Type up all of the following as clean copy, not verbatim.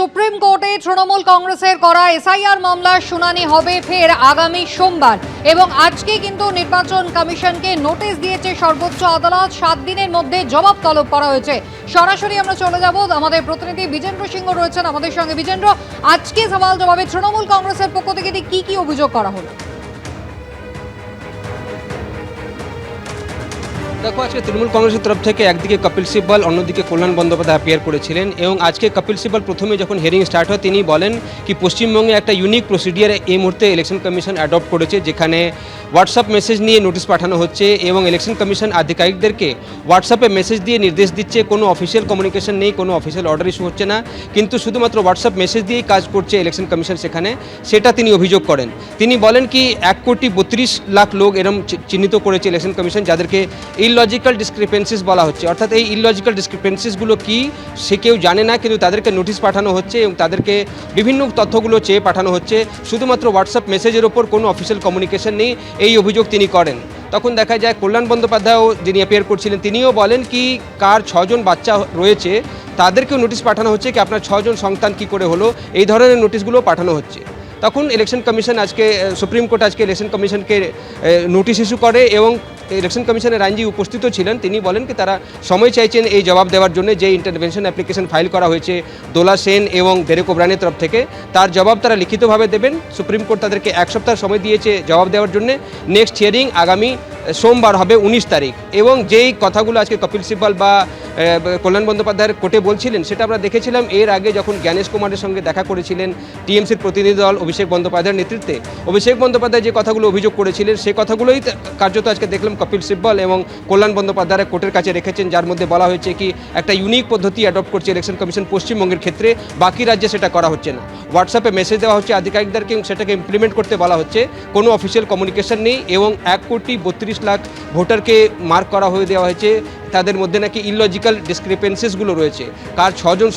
Supreme কোর্টে তৃণমূল কংগ্রেসের করা এসআইআর মামলার শুনানি হবে ফের আগামী সোমবার এবং আজকে কিন্তু নির্বাচন কমিশনকে নোটিশ দিয়েছে সর্বোচ্চ আদালত। 7 দিনের মধ্যে জবাব তলব করা হয়েছে। সরাসরি আমরা চলে যাব, আমাদের প্রতিনিধি বিজেন্দ্র সিংহ রয়েছেন আমাদের সঙ্গে। বিজেন্দ্র, আজকে সওয়াল জবাবে তৃণমূল কংগ্রেসের পক্ষ থেকে কি কি অভিযোগ করা হলো? দেখো, আজকে তৃণমূল কংগ্রেসের তরফ থেকে একদিকে কপিল সিব্বল, অন্যদিকে কল্যাণ বন্দ্যোপাধ্যায় অ্যাপিয়ার করেছিলেন এবং আজকে কপিল সিব্বল প্রথমে যখন হিয়ারিং স্টার্ট হয় তিনি বলেন কি পশ্চিমবঙ্গে একটা ইউনিক প্রসিডিয়ার এই মুহূর্তে ইলেকশন কমিশন অ্যাডপ্ট করেছে, যেখানে হোয়াটসঅ্যাপ মেসেজ নিয়ে নোটিশ পাঠানো হচ্ছে এবং ইলেকশন কমিশন আধিকারিকদেরকে হোয়াটসঅ্যাপে মেসেজ দিয়ে নির্দেশ দিচ্ছে। কোনো অফিসিয়াল কমিউনিকেশন নেই, কোনো অফিসিয়াল অর্ডার ইস্যু হচ্ছে না, কিন্তু শুধুমাত্র হোয়াটসঅ্যাপ মেসেজ দিয়েই কাজ করছে ইলেকশন কমিশন সেখানে, সেটা তিনি অভিযোগ করেন। তিনি বলেন কি 1,32,00,000 লোক এরম চিহ্নিত করেছে ইলেকশন কমিশন, যাদেরকে ইললজিক্যাল ডিসক্রিপেন্সিস বলা হচ্ছে। অর্থাৎ এই ইললজিক্যাল ডিসক্রিপেন্সিসগুলো কি সে কেউ জানে না, কিন্তু তাদেরকে নোটিশ পাঠানো হচ্ছে এবং তাদেরকে বিভিন্ন তথ্যগুলো চেয়ে পাঠানো হচ্ছে। শুধুমাত্র হোয়াটসঅ্যাপ মেসেজের ওপর কোনো অফিসিয়াল কমিউনিকেশন নেই, এই অভিযোগ তিনি করেন। তখন দেখা যায় কল্যাণ বন্দ্যোপাধ্যায়ও যিনি অ্যাপিয়ার করছিলেন তিনিও বলেন কি কার 6 জন বাচ্চা রয়েছে তাদেরকেও নোটিশ পাঠানো হচ্ছে কি আপনার 6 জন সন্তান কী করে হলো, এই ধরনের নোটিশগুলো পাঠানো হচ্ছে। তখন ইলেকশন কমিশন আজকে সুপ্রিম কোর্ট আজকে ইলেকশন কমিশনকে নোটিশ ইস্যু করে এবং ইলেকশন কমিশনের আইনজীবী উপস্থিত ছিলেন। তিনি বলেন কি তারা সময় চাইছেন এই জবাব দেওয়ার জন্য, যে ইন্টারভেনশন অ্যাপ্লিকেশন ফাইল করা হয়েছে দোলা সেন এবং ডেরেক ওব্রায়েনের তরফ থেকে, তার জবাব তারা লিখিতভাবে দেবেন। সুপ্রিম কোর্ট তাদেরকে 1 সপ্তাহ সময় দিয়েছে জবাব দেওয়ার জন্য। নেক্সট হিয়ারিং আগামী সোমবার হবে 19 তারিখ এবং যেই কথাগুলো আজকে কপিল সিব্বল বা কল্যাণ বন্দ্যোপাধ্যায়ের কোর্টে বলছিলেন সেটা আমরা দেখেছিলাম এর আগে যখন জ্ঞানেশ কুমারের সঙ্গে দেখা করেছিলেন টিএমসির প্রতিনিধি দল অভিষেক বন্দ্যোপাধ্যায়ের নেতৃত্বে। অভিষেক বন্দ্যোপাধ্যায় যে কথাগুলো অভিযোগ করেছিলেন সে কথাগুলোই কার্যত আজকে দেখলাম কপিল সিব্বল এবং কল্যাণ বন্দ্যোপাধ্যায় কোর্টের কাছে রেখেছেন, যার মধ্যে বলা হয়েছে কি একটা ইউনিক পদ্ধতি অ্যাডপ্ট করছে ইলেকশন কমিশন পশ্চিমবঙ্গের ক্ষেত্রে, বাকি রাজ্যে সেটা করা হচ্ছে না। হোয়াটসঅ্যাপে মেসেজ দেওয়া হচ্ছে আধিকারিকদেরকে, সেটাকে ইমপ্লিমেন্ট করতে বলা হচ্ছে, কোনো অফিসিয়াল কমিউনিকেশন নেই এবং 1,32,00,000 ভোটারকে মার্ক করা হয়ে দেওয়া হয়েছে। তাদের মধ্যে নাকি ইললজিক্যাল ডিসক্রিপেন্সিসগুলো রয়েছে, কার 6 জন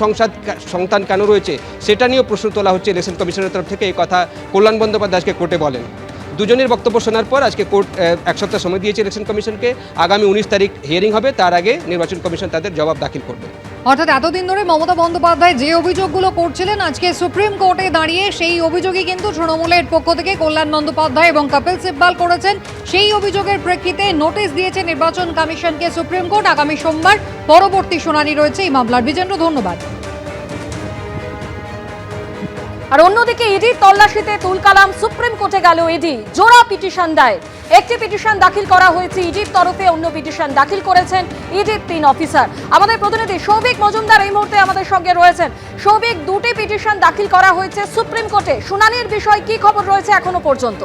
সন্তান কেন রয়েছে সেটা নিয়েও প্রশ্ন তোলা হচ্ছে ইলেকশন কমিশনের তরফ থেকে। এই কথা কল্যাণ বন্দ্যোপাধ্যায় আজকে কোর্টে বলেন। দুজনের বক্তব্য শোনার পর আজকে কোর্ট 1 সপ্তাহ সময় দিয়েছে ইলেকশন কমিশনকে। আগামী 19 তারিখ হিয়ারিং হবে, তার আগে নির্বাচন কমিশন তাদের জবাব দাখিল করবে। অর্থাৎ এতদিন ধরে মমতা বন্দ্যোপাধ্যায় যে অভিযোগগুলো করছিলেন আজকে সুপ্রিম কোর্টে দাঁড়িয়ে সেই অভিযোগই কিন্তু তৃণমূলের পক্ষ থেকে কল্যাণ বন্দ্যোপাধ্যায় এবং কপিল সিব্বল করেছেন। সেই অভিযোগের প্রেক্ষিতে নোটিশ দিয়েছে নির্বাচন কমিশনকে সুপ্রিম কোর্ট। আগামী সোমবার পরবর্তী শুনানি রয়েছে এই মামলার। বিজেন্দ্র, ধন্যবাদ। আর অন্যদিকে ইডির তল্লাশিতে তুলকালাম সুপ্রিম কোর্টে গেল ইডি। জোড়া পিটিশন দায়ের, একটি পিটিশন দাখিল করা হয়েছে ইডির তরফে, অন্য পিটিশন দাখিল করেছেন ইডির 3 অফিসার। আমাদের প্রতিনিধি সৌভিক মজুমদার এই মুহূর্তে আমাদের সঙ্গে রয়েছেন। সৌভিক, 2টি পিটিশন দাখিল করা হয়েছে সুপ্রিম কোর্টে, শুনানির বিষয় কি খবর রয়েছে এখনো পর্যন্ত?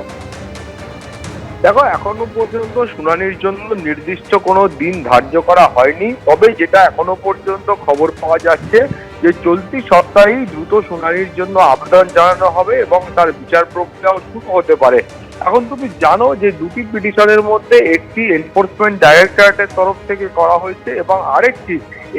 দেখো, এখনো পর্যন্ত শুনানির জন্য নির্দিষ্ট কোনো দিন ধার্য করা হয়নি, তবে যেটা এখনো পর্যন্ত খবর পাওয়া যাচ্ছে যে চলতি সপ্তাহেই দ্রুত শুনানির জন্য আবেদন জানানো হবে এবং তার বিচার প্রক্রিয়াও শুরু হতে পারে। এখন তুমি জানো যে 2টি পিটিশনের মধ্যে একটি এনফোর্সমেন্ট ডাইরেক্টরেটের তরফ থেকে করা হয়েছে এবং আরেকটি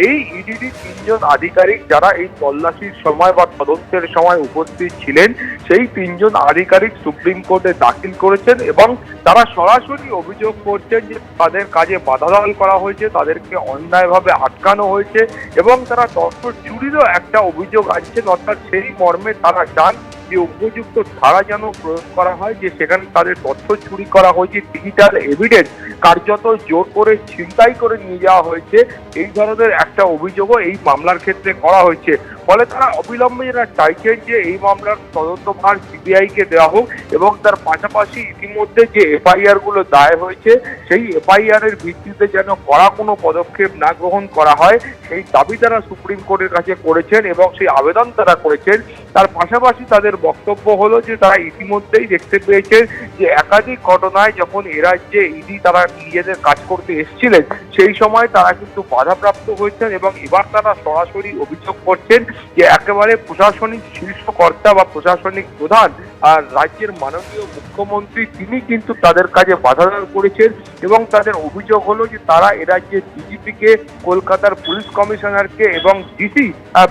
এই ইডির 3 জন আধিকারিক যারা এই তল্লাশির সময় বা তদন্তের সময় উপস্থিত ছিলেন, সেই 3 জন আধিকারিক সুপ্রিম কোর্টে দাখিল করেছেন এবং তারা সরাসরি অভিযোগ করছেন যে তাদের কাজে বাধাদান করা হয়েছে, তাদেরকে অন্যায়ভাবে আটকানো হয়েছে এবং তারা তথ্য চুরিরও একটা অভিযোগ আনছেন। অর্থাৎ সেই মর্মে তারা চান যে উপযুক্ত ধারা যেন প্রয়োগ করা হয়, যে সেখানে তাদের তথ্য চুরি করা হয়েছে, ডিজিটাল এভিডেন্স কার্যত জোর করে ছিনতাই করে নিয়ে যাওয়া হয়েছে, এই ধরনের একটা অভিযোগও এই মামলার ক্ষেত্রে করা হয়েছে। ফলে তারা অবিলম্বে যারা চাইছেন যে এই মামলার তদন্তভার সিবিআইকে দেওয়া হোক এবং তার পাশাপাশি ইতিমধ্যে যে এফআইআর গুলো দায়ের হয়েছে সেই এফআইআর এর ভিত্তিতে যেন কড়া কোনো পদক্ষেপ না গ্রহণ করা হয়, সেই দাবি তারা সুপ্রিম কোর্টের কাছে করেছেন এবং সেই আবেদন তারা করেছেন। তার পাশাপাশি তাদের বক্তব্য হলো যে তারা ইতিমধ্যেই দেখতে পেয়েছেন যে একাধিক ঘটনায় যখন এ রাজ্যে ইডি তারা নিজেদের কাজ করতে এসেছিলেন সেই সময় তারা কিন্তু বাধাপ্রাপ্ত হয়েছেন এবং এবার তারা সরাসরি অভিযোগ করছেন যে একেবারে প্রশাসনিক শীর্ষ কর্তা বা প্রশাসনিক প্রধান আর রাজ্যের মাননীয় মুখ্যমন্ত্রী তিনি কিন্তু তাদের কাজে বাধা করেছেন এবং তাদের অভিযোগ হলো যে তারা এ রাজ্যের ডিজিপিকে, কলকাতার পুলিশ কমিশনারকে এবং ডিসি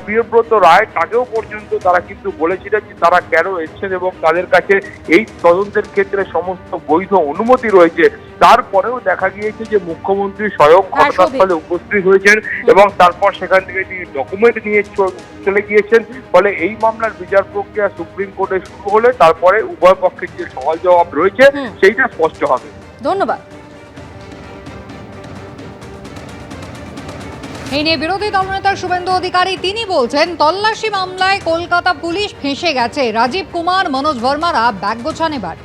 প্রিয়ব্রত রায় তাকেও পর্যন্ত তারা কিন্তু বলেছিলেন যে তারা কেন এসেছেন এবং তাদের কাছে এই তদন্তের ক্ষেত্রে সমস্ত বৈধ অনুমতি রয়েছে। তারপরেও দেখা গিয়েছে যে মুখ্যমন্ত্রী স্বয়ং ঘটনাস্থলে উপস্থিত হয়েছেন এবং তারপর সেখান থেকে তিনি ডকুমেন্ট নিয়ে চলে গিয়েছেন। ফলে এই মামলার বিচার প্রক্রিয়া সুপ্রিম কোর্টে শুরু হলে তারপরে উভয় পক্ষের যে সওয়াল জবাব রয়েছে সেইটা স্পষ্ট হবে। ধন্যবাদ। এই নিয়ে বিরোধী দলনেতা শুভেন্দু অধিকারী তিনি বলছেন, তল্লাশি মামলায় কলকাতা পুলিশ ফেঁসে গেছে। রাজীব কুমার, মনোজ ভার্মারা ব্যাগ গোছান এবার।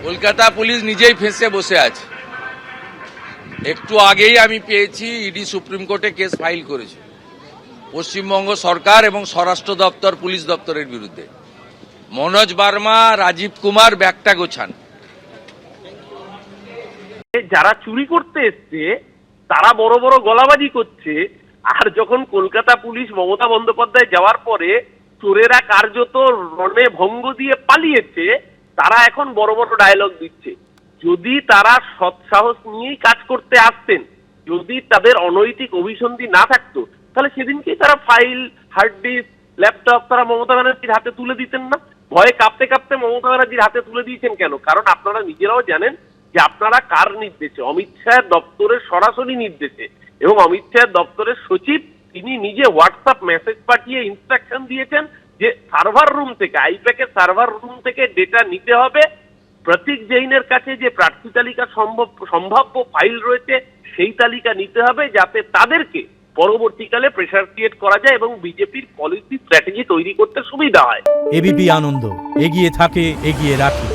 কলকাতা পুলিশ নিজেই ফেঁসে বসে আছে। একটু আগেই আমি পেয়েছি ইডি সুপ্রিম কোর্টে কেস ফাইল করেছে পশ্চিমবঙ্গ সরকার এবং স্বরাষ্ট্র দপ্তর পুলিশ দপ্তরের বিরুদ্ধে। মনোজ ভার্মা, রাজীব কুমার ব্যাগটা গোছান। যারা চুরি করতে এসছে তারা বড় বড় গলাবাজি করছে, আর যখন কলকাতা পুলিশ মমতা বন্দ্যোপাধ্যায় যাওয়ার পরে চোরেরা কার্যত রণে ভঙ্গ দিয়ে পালিয়েছে, তারা এখন বড় বড় ডায়লগ দিচ্ছে। যদি তারা সৎসাহস নিয়েই কাজ করতে আসতেন, যদি তাদের অনৈতিক অভিসন্ধি না থাকতো, তাহলে সেদিনকেই তারা ফাইল, হার্ড ডিস্ক, ল্যাপটপ তারা মমতা ব্যানার্জির হাতে তুলে দিতেন না। ভয়ে কাঁপতে কাঁপতে মমতা ব্যানার্জির হাতে তুলে দিয়েছেন কেন? কারণ আপনারা নিজেরাও জানেন যে আপনারা কার নির্দেশে, অমিত শাহের দপ্তরের সরাসরি নির্দেশে, এবং অমিত শাহের দপ্তরের সচিব তিনি নিজে হোয়াটসঅ্যাপ মেসেজ পাঠিয়ে ইনস্ট্রাকশন দিয়েছেন যে সার্ভার রুম থেকে, আইপ্যাকের সার্ভার রুম থেকে ডেটা নিতে হবে। প্রতীক জৈনের কাছে যে প্রার্থী তালিকা সম্ভাব্য ফাইল রয়েছে সেই তালিকা নিতে হবে, যাতে তাদেরকে পরবর্তীকালে প্রেসার ক্রিয়েট করা যায় এবং বিজেপির পলিসি স্ট্র্যাটেজি তৈরি করতে সুবিধা হয়। এবিপি আনন্দ, এগিয়ে থাকে, এগিয়ে রাখে।